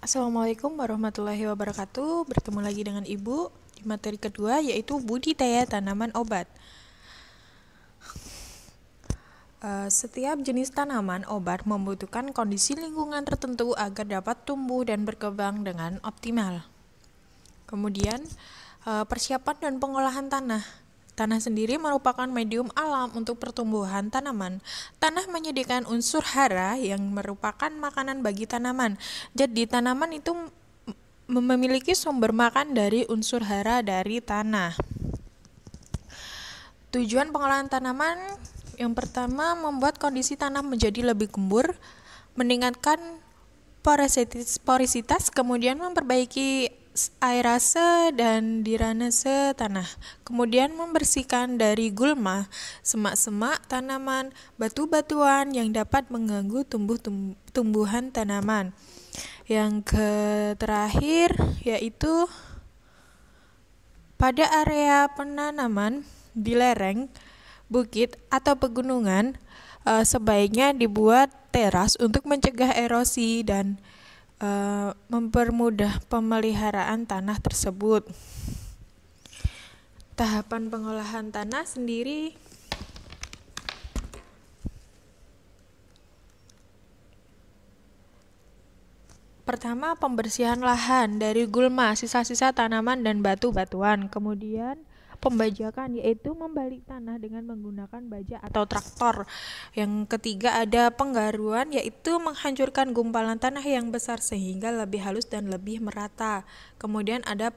Assalamualaikum warahmatullahi wabarakatuh. Bertemu lagi dengan Ibu di materi kedua, yaitu budidaya tanaman obat. Setiap jenis tanaman obat membutuhkan kondisi lingkungan tertentu agar dapat tumbuh dan berkembang dengan optimal. Kemudian, persiapan dan pengolahan tanah. Tanah sendiri merupakan medium alam untuk pertumbuhan tanaman. Tanah menyediakan unsur hara yang merupakan makanan bagi tanaman. Jadi tanaman itu memiliki sumber makan dari unsur hara dari tanah. Tujuan pengolahan tanaman yang pertama, membuat kondisi tanah menjadi lebih gembur, meningkatkan porositas, kemudian memperbaiki aerase dan drainase tanah, kemudian membersihkan dari gulma, semak-semak tanaman, batu-batuan yang dapat mengganggu tumbuhan tanaman. Yang terakhir yaitu pada area penanaman di lereng, bukit atau pegunungan, sebaiknya dibuat teras untuk mencegah erosi dan mempermudah pemeliharaan tanah tersebut. Tahapan pengolahan tanah sendiri pertama, pembersihan lahan dari gulma, sisa-sisa tanaman dan batu-batuan. Kemudian pembajakan, yaitu membalik tanah dengan menggunakan bajak atau traktor. Yang ketiga ada penggaruan, yaitu menghancurkan gumpalan tanah yang besar sehingga lebih halus dan lebih merata. Kemudian ada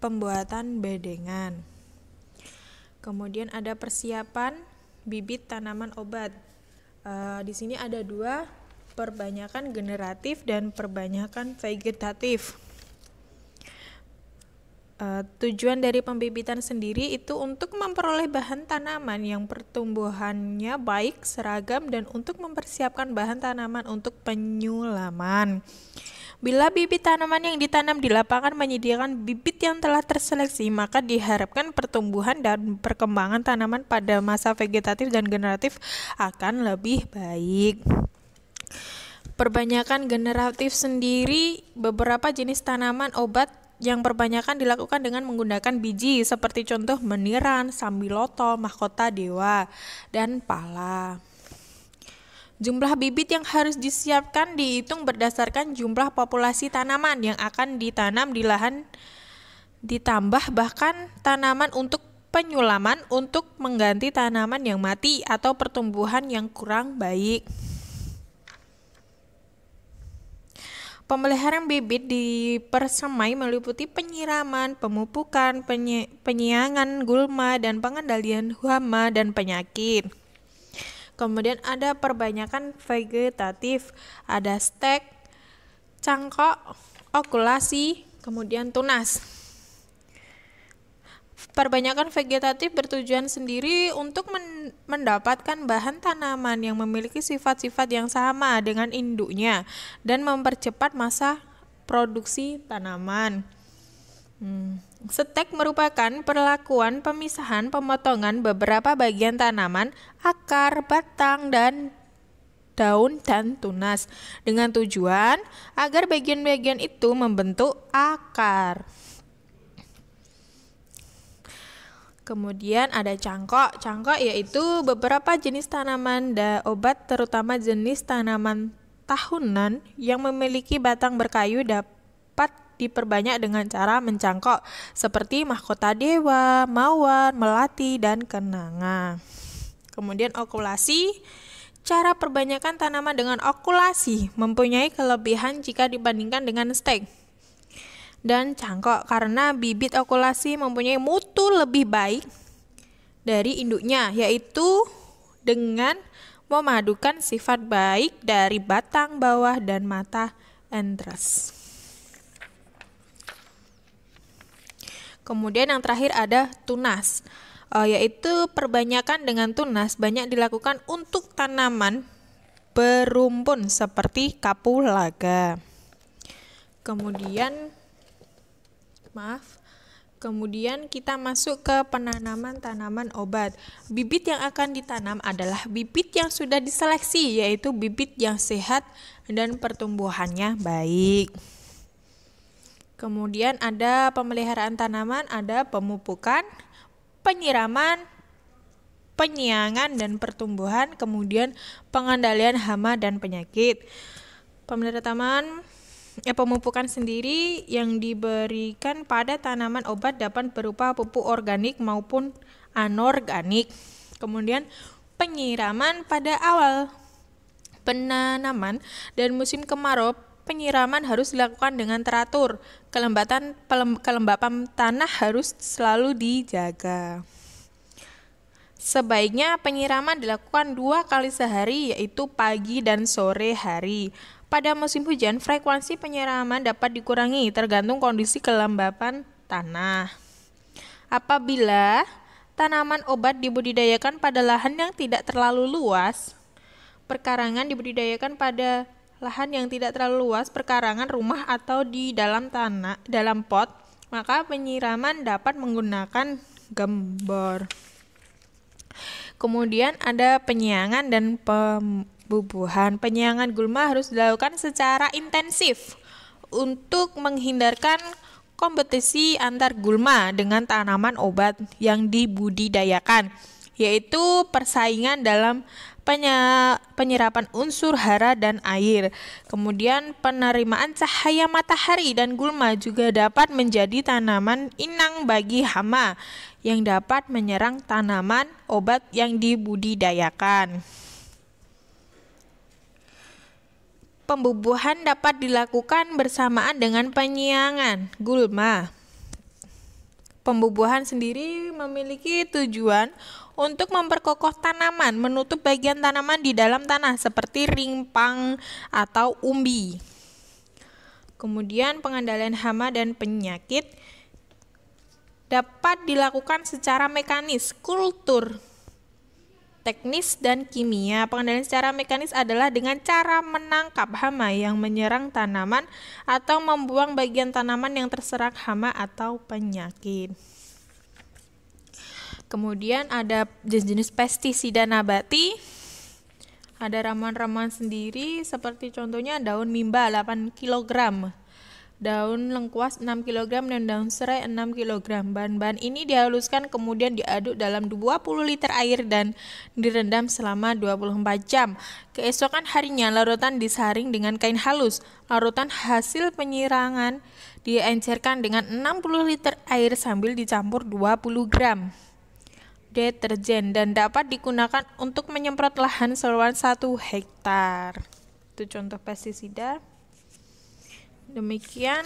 pembuatan bedengan. Kemudian ada persiapan bibit tanaman obat. Di sini ada dua, perbanyakan generatif dan perbanyakan vegetatif. Tujuan dari pembibitan sendiri itu untuk memperoleh bahan tanaman yang pertumbuhannya baik, seragam, dan untuk mempersiapkan bahan tanaman untuk penyulaman. Bila bibit tanaman yang ditanam di lapangan menyediakan bibit yang telah terseleksi, maka diharapkan pertumbuhan dan perkembangan tanaman pada masa vegetatif dan generatif akan lebih baik. Perbanyakan generatif sendiri, beberapa jenis tanaman obat yang perbanyakan dilakukan dengan menggunakan biji, seperti contoh meniran, sambiloto, mahkota dewa, dan pala. Jumlah bibit yang harus disiapkan dihitung berdasarkan jumlah populasi tanaman yang akan ditanam di lahan, ditambah bahkan tanaman untuk penyulaman untuk mengganti tanaman yang mati atau pertumbuhan yang kurang baik. Pemeliharaan bibit di persemai meliputi penyiraman, pemupukan, penyiangan gulma, dan pengendalian hama dan penyakit. Kemudian ada perbanyakan vegetatif, ada stek, cangkok, okulasi, kemudian tunas. Perbanyakan vegetatif bertujuan sendiri untuk mendapatkan bahan tanaman yang memiliki sifat-sifat yang sama dengan induknya dan mempercepat masa produksi tanaman. Stek merupakan perlakuan pemisahan pemotongan beberapa bagian tanaman, akar, batang, dan daun dan tunas dengan tujuan agar bagian-bagian itu membentuk akar. Kemudian ada cangkok. Cangkok yaitu beberapa jenis tanaman obat, terutama jenis tanaman tahunan yang memiliki batang berkayu dapat diperbanyak dengan cara mencangkok, seperti mahkota dewa, mawar, melati, dan kenanga. Kemudian okulasi. Cara perbanyakan tanaman dengan okulasi mempunyai kelebihan jika dibandingkan dengan stek dan cangkok, karena bibit okulasi mempunyai mutu lebih baik dari induknya, yaitu dengan memadukan sifat baik dari batang, bawah, dan mata entres. Kemudian yang terakhir ada tunas, yaitu perbanyakan dengan tunas banyak dilakukan untuk tanaman berumpun seperti kapulaga. Kemudian kita masuk ke penanaman tanaman obat. Bibit yang akan ditanam adalah bibit yang sudah diseleksi, yaitu bibit yang sehat dan pertumbuhannya baik. Kemudian ada pemeliharaan tanaman, ada pemupukan, penyiraman, penyiangan dan pertumbuhan, kemudian pengendalian hama dan penyakit. Pemupukan sendiri yang diberikan pada tanaman obat dapat berupa pupuk organik maupun anorganik. Kemudian penyiraman pada awal penanaman dan musim kemarau, penyiraman harus dilakukan dengan teratur. Kelembapan tanah harus selalu dijaga. Sebaiknya penyiraman dilakukan 2 kali sehari, yaitu pagi dan sore hari. Pada musim hujan, frekuensi penyiraman dapat dikurangi tergantung kondisi kelembapan tanah. Apabila tanaman obat dibudidayakan pada lahan yang tidak terlalu luas, perkarangan dibudidayakan pada lahan yang tidak terlalu luas, perkarangan rumah atau di dalam pot, maka penyiraman dapat menggunakan gembor. Kemudian ada penyiangan dan pembubuhan. Penyiangan gulma harus dilakukan secara intensif untuk menghindarkan kompetisi antar gulma dengan tanaman obat yang dibudidayakan, yaitu persaingan dalam penyerapan unsur hara dan air. Kemudian penerimaan cahaya matahari dan gulma juga dapat menjadi tanaman inang bagi hama yang dapat menyerang tanaman obat yang dibudidayakan. Pembubuhan dapat dilakukan bersamaan dengan penyiangan gulma. Pembubuhan sendiri memiliki tujuan untuk memperkokoh tanaman, menutup bagian tanaman di dalam tanah seperti rimpang atau umbi. Kemudian pengendalian hama dan penyakit dapat dilakukan secara mekanis, kultur, teknis, dan kimia. Pengendalian secara mekanis adalah dengan cara menangkap hama yang menyerang tanaman atau membuang bagian tanaman yang terserang hama atau penyakit. Kemudian ada jenis-jenis pestisida nabati. Ada ramuan-ramuan sendiri seperti contohnya daun mimba 8 kg, daun lengkuas 6 kg, dan daun serai 6 kg. Bahan-bahan ini dihaluskan kemudian diaduk dalam 20 liter air dan direndam selama 24 jam. Keesokan harinya larutan disaring dengan kain halus. Larutan hasil penyirangan diencerkan dengan 60 liter air sambil dicampur 20 gram deterjen dan dapat digunakan untuk menyemprot lahan seluas 1 hektar. Itu contoh pestisida. Demikian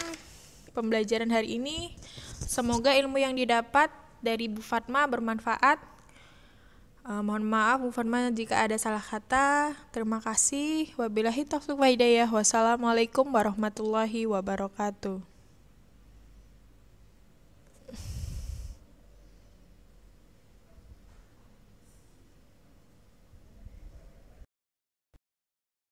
pembelajaran hari ini. Semoga ilmu yang didapat dari Bu Fatma bermanfaat. Mohon maaf Bu Fatma jika ada salah kata. Terima kasih. Wabillahi taufiq wal hidayah. Wassalamualaikum warahmatullahi wabarakatuh.